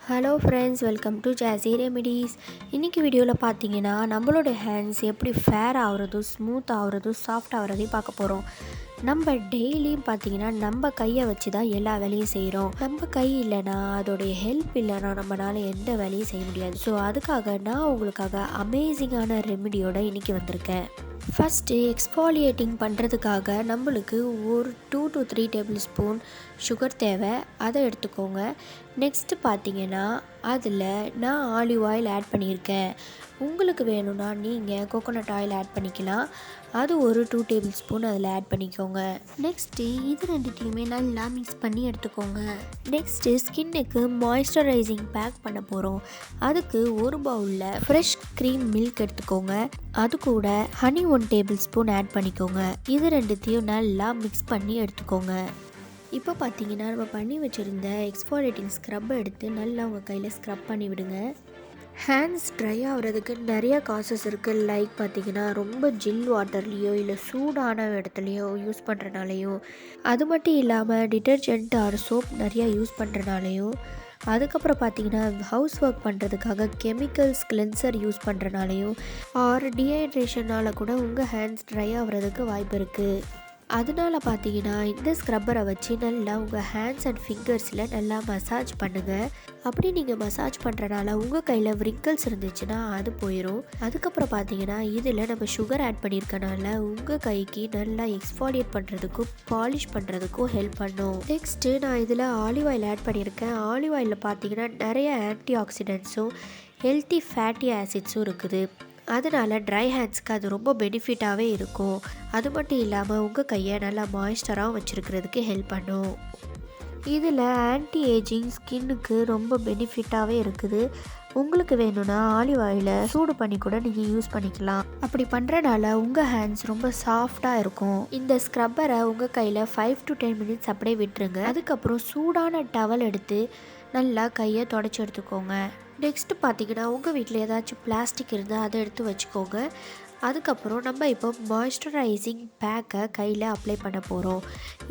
Hello friends, welcome to jazzy remedies. இன்றைக்கி வீடியோவில் பார்த்தீங்கன்னா நம்மளோட ஹேண்ட்ஸ் எப்படி ஃபேர் ஆகிறதும் ஸ்மூத் ஆகிறதும் சாஃப்ட் ஆகிறதையும் பார்க்க போகிறோம். நம்ம டெய்லியும் பார்த்தீங்கன்னா நம்ம கையை வச்சு தான் எல்லா வேலையும் செய்கிறோம். நம்ம கை இல்லைன்னா, அதோடைய ஹெல்ப் இல்லைன்னா நம்மளால் எந்த வேலையும் செய்ய முடியாது. ஸோ அதுக்காக நான் உங்களுக்காக அமேசிங்கான ரெமிடியோட இன்றைக்கி வந்திருக்கேன். ஃபஸ்ட்டு எக்ஸ்ஃபாலியேட்டிங் பண்ணுறதுக்காக நம்மளுக்கு ஒரு 2 to 3 டேபிள் ஸ்பூன் சுகர் தேவை. அதை எடுத்துக்கோங்க. நெக்ஸ்ட்டு பார்த்தீங்கன்னா அதில் நான் ஆலிவ் ஆயில் ஆட் பண்ணியிருக்கேன். உங்களுக்கு வேணும்னா நீங்கள் கோகோனட் ஆயில் ஆட் பண்ணிக்கலாம். அது ஒரு 2 டேபிள் ஸ்பூன் அதில் ஆட் பண்ணிக்கோங்க. நெக்ஸ்ட்டு இது ரெண்டுத்தையுமே நல்லா மிக்ஸ் பண்ணி எடுத்துக்கோங்க. நெக்ஸ்ட்டு ஸ்கின்னுக்கு மாய்ஸ்சரைசிங் பேக் பண்ண போகிறோம். அதுக்கு ஒரு பவுலில் ஃப்ரெஷ் க்ரீம் மில்க் எடுத்துக்கோங்க. அது கூட ஹனி 1 டேபிள் ஸ்பூன் ஆட் பண்ணிக்கோங்க. இது ரெண்டுத்தையும் நல்லா மிக்ஸ் பண்ணி எடுத்துக்கோங்க. இப்போ பார்த்தீங்கன்னா நம்ம பண்ணி வச்சுருந்த எக்ஸ்ஃபாலியேட்டிங் ஸ்க்ரப்பை எடுத்து நல்லா உங்கள் கையில் ஸ்க்ரப் பண்ணி விடுங்க. ஹேண்ட்ஸ் ட்ரை ஆகிறதுக்கு நிறைய காசஸ் இருக்குது. லைக் பார்த்தீங்கன்னா ரொம்ப ஜில் வாட்டர்லேயோ இல்லை சூடான இடத்துலையோ யூஸ் பண்ணுறனாலையோ, அது மட்டும் இல்லாமல் டிட்டர்ஜென்ட் ஆர் சோப் நிறையா யூஸ் பண்ணுறனாலையும், அதுக்கப்புறம் பார்த்தீங்கன்னா ஹவுஸ் ஒர்க் பண்ணுறதுக்காக கெமிக்கல்ஸ் கிளென்சர் யூஸ் பண்ணுறனாலையும் ஆர் டீஹைட்ரேஷனால் கூட உங்கள் ஹேண்ட்ஸ் ட்ரை ஆகிறதுக்கு வாய்ப்பு இருக்குது. அதனால பார்த்தீங்கன்னா இந்த ஸ்க்ரப்பரை வச்சு நல்லா உங்கள் ஹேண்ட்ஸ் அண்ட் ஃபிங்கர்ஸில் நல்லா மசாஜ் பண்ணுங்கள். அப்படி நீங்கள் மசாஜ் பண்ணுறனால உங்கள் கையில் விரிங்கிள்ஸ் இருந்துச்சுன்னா அது போயிடும். அதுக்கப்புறம் பார்த்தீங்கன்னா இதில் நம்ம சுகர் ஆட் பண்ணியிருக்கனால உங்கள் கைக்கு நல்லா எக்ஸ்ஃபாலியேட் பண்ணுறதுக்கும் பாலிஷ் பண்ணுறதுக்கும் ஹெல்ப் பண்ணும். நெக்ஸ்ட்டு நான் இதில் ஆலிவ் ஆயில் ஆட் பண்ணியிருக்கேன். ஆலிவ் ஆயிலில் பார்த்தீங்கன்னா நிறைய ஆன்டி ஆக்சிடென்ட்ஸும் ஹெல்த்தி ஃபேட்டி ஆசிட்ஸும் இருக்குது. அதனால் ட்ரை ஹேண்ட்ஸ்க்கு அது ரொம்ப பெனிஃபிட்டாகவே இருக்கும். அது மட்டும் இல்லாமல் உங்கள் கையை நல்லா மாய்ஸ்டராகவும் வச்சுருக்கிறதுக்கு ஹெல்ப் பண்ணும். இதில் ஆன்டி ஏஜிங் ஸ்கின்னுக்கு ரொம்ப பெனிஃபிட்டாகவே இருக்குது. உங்களுக்கு வேணும்னா ஆலிவ் ஆயிலை சூடு பண்ணி கூட நீங்கள் யூஸ் பண்ணிக்கலாம். அப்படி பண்ணுறனால உங்கள் ஹேண்ட்ஸ் ரொம்ப சாஃப்டாக இருக்கும். இந்த ஸ்க்ரப்பரை உங்கள் கையில் 5 to 10 மினிட்ஸ் அப்படியே விட்டுருங்க. அதுக்கப்புறம் சூடான டவல் எடுத்து நல்லா கையை தொடச்சி எடுத்துக்கோங்க. நெக்ஸ்ட்டு பார்த்தீங்கன்னா உங்கள் வீட்டில் ஏதாச்சும் பிளாஸ்டிக் இருந்தால் அதை எடுத்து வச்சுக்கோங்க. அதுக்கப்புறம் நம்ம இப்போ மாய்ஸ்சரைசிங் பேக்கை கையில் அப்ளை பண்ண போகிறோம்.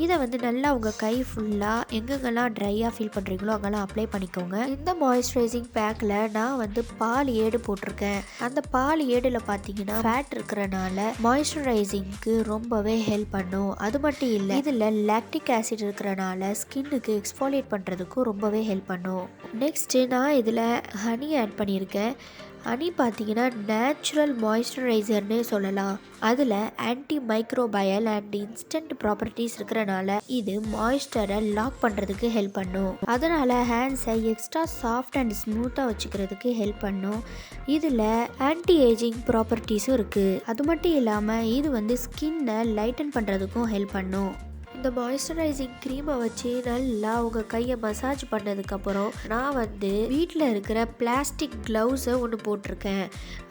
இதை நல்லா உங்கள் கை ஃபுல்லாக எங்கெங்கெல்லாம் ட்ரையாக ஃபீல் பண்ணுறீங்களோ அங்கெல்லாம் அப்ளை பண்ணிக்கோங்க. இந்த மாய்ஸ்சரைசிங் பேக்கில் நான் பால் ஏடு போட்டிருக்கேன். அந்த பால் ஏடில் பார்த்தீங்கன்னா ஃபேட் இருக்கிறனால மாய்ஸ்சரைசிங்க்கு ரொம்பவே ஹெல்ப் பண்ணும். அது மட்டும் இல்லை, இதில் லாக்டிக் ஆசிட் இருக்கிறனால ஸ்கின்னுக்கு எக்ஸ்ஃபாலியேட் பண்ணுறதுக்கும் ரொம்பவே ஹெல்ப் பண்ணும். நெக்ஸ்ட்டு நான் இதில் ஹனி ஆட் பண்ணியிருக்கேன். ஹனி பார்த்தீங்கன்னா நேச்சுரல் மாய்ஸ்சரைசர்னே சொல்லலாம். அதில் anti microbial and instant properties இருக்கிறனால இது மாய்ஸ்சரை லாக் பண்ணுறதுக்கு ஹெல்ப் பண்ணும். அதனால் ஹேண்ட்ஸை எக்ஸ்ட்ரா சாஃப்ட் அண்ட் ஸ்மூத்தாக வச்சுக்கிறதுக்கு ஹெல்ப் பண்ணும். இதில் ஆன்டி ஏஜிங் ப்ராப்பர்ட்டிஸும் இருக்குது. அது மட்டும் இல்லாமல் இது ஸ்கின்னை லைட்டன் பண்ணுறதுக்கும் ஹெல்ப் பண்ணும். இந்த மாய்ஸ்சரைசிங் க்ரீமை வச்சு நல்லா உங்கள் கையை மசாஜ் பண்ணதுக்கப்புறம் நான் வீட்டில் இருக்கிற பிளாஸ்டிக் க்ளவுஸை ஒன்று போட்டிருக்கேன்.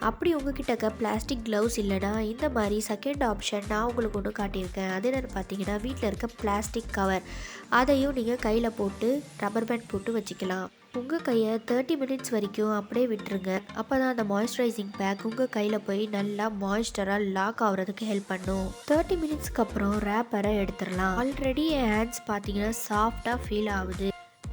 அப்படி உங்ககிட்ட பிளாஸ்டிக் க்ளவுஸ் இல்லைனா இந்த மாதிரி செகண்ட் ஆப்ஷன் நான் உங்களுக்கு ஒன்று காட்டியிருக்கேன். அது என்னென்னு பார்த்தீங்கன்னா வீட்டில் இருக்க பிளாஸ்டிக் கவர், அதையும் நீங்கள் கையில் போட்டு ரப்பர் பேண்ட் போட்டு வச்சுக்கலாம். உங்கள் கையை 30 மினிட்ஸ் வரைக்கும் அப்படியே விட்டுருங்க. அப்போ தான் அந்த மாய்ஸ்சரைசிங் பேக் உங்கள் கையில் போய் நல்லா மாய்ஸ்சராக லாக் ஆகிறதுக்கு ஹெல்ப் பண்ணும். 30 மினிட்ஸ்க்கு அப்புறம் ரேப்பரை எடுத்துடலாம். ஆல்ரெடி என் ஹேண்ட்ஸ் பார்த்தீங்கன்னா சாஃப்டாக ஃபீல் ஆகுது.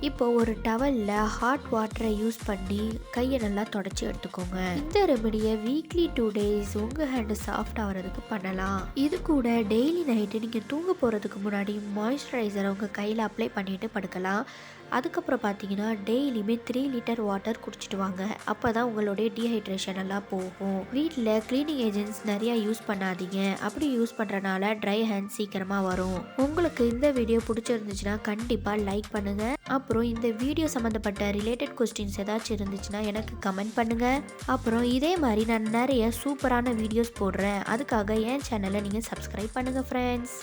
இப்போ ஒரு டவலில் ஹாட் வாட்டரை யூஸ் பண்ணி கையை நல்லா தொடச்சி எடுத்துக்கோங்க. இந்த ரெமடியை வீக்லி 2 days உங்கள் ஹேண்டு சாஃப்ட் ஆகிறதுக்கு பண்ணலாம். இது கூட டெய்லி நைட்டு நீங்கள் தூங்க போகிறதுக்கு முன்னாடி மாய்ஸ்சரைசரை உங்கள் கையில் அப்ளை பண்ணிட்டு படுக்கலாம். அதுக்கப்புறம் பார்த்தீங்கன்னா டெய்லியுமே 3 லிட்டர் வாட்டர் குடிச்சிட்டு வாங்க. அப்போ தான் உங்களுடைய டீஹைட்ரேஷன் எல்லாம் போகும். வீட்டில் க்ளீனிங் ஏஜென்ட்ஸ் நிறையா யூஸ் பண்ணாதீங்க. அப்படி யூஸ் பண்ணுறனால ட்ரை ஹேண்ட் சீக்கிரமாக வரும். உங்களுக்கு இந்த வீடியோ பிடிச்சிருந்துச்சுன்னா கண்டிப்பாக லைக் பண்ணுங்கள். அப்புறம் இந்த வீடியோ சம்மந்தப்பட்ட ரிலேட்டட் கொஸ்டின்ஸ் ஏதாச்சும் இருந்துச்சுன்னா எனக்கு கமெண்ட் பண்ணுங்கள். அப்புறம் இதே மாதிரி நான் நிறைய சூப்பரான வீடியோஸ் போடுறேன். அதுக்காக என் சேனலை நீங்கள் சப்ஸ்கிரைப் பண்ணுங்கள் ஃப்ரெண்ட்ஸ்.